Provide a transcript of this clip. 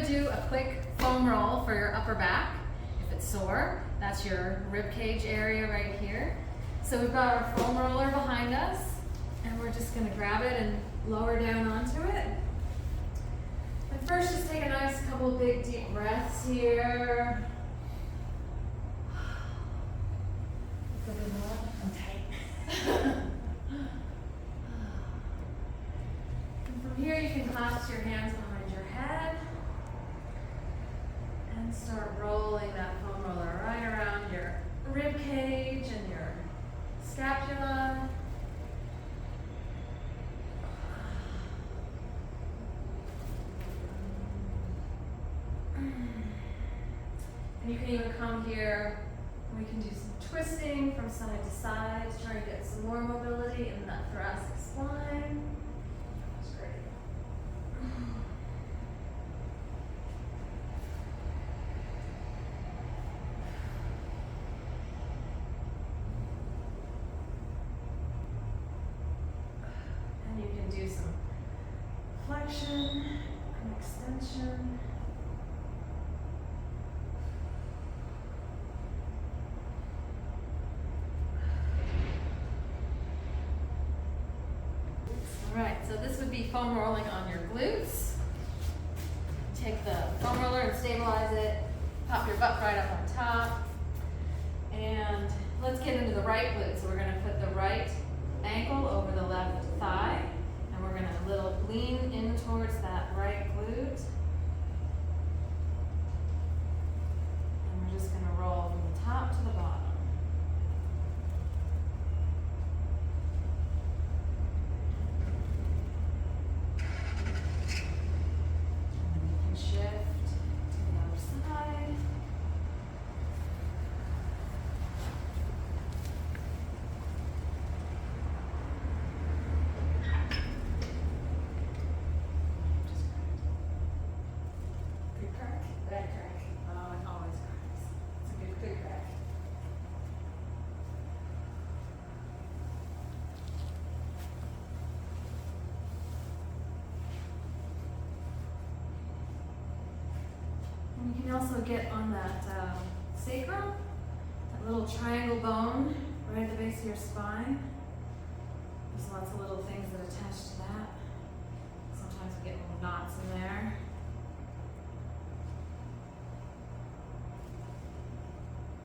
gonna do a quick foam roll for your upper back. If it's sore, that's your rib cage area right here. So we've got our foam roller behind us, and we're just gonna grab it and lower down onto it. And first, just take a nice couple big deep breaths here. I'm tight. And from here, you can clasp your hands behind your head and start rolling that foam roller right around your rib cage and your scapula. And you can even come here and we can do some twisting from side to side to try and get some more mobility in that thoracic spine. That's great. And you can do some flexion and extension. Alright, so this would be foam rolling on your glutes. Take the foam roller and stabilize it. Pop your butt right up on top. And let's get into the right glute. So we're going to put the right ankle over the left thigh. And we're going to lean in towards that right glute. And we're just going to roll from the top to the bottom. You can also get on that sacrum, that little triangle bone right at the base of your spine. There's lots of little things that attach to that. Sometimes we get little knots in there.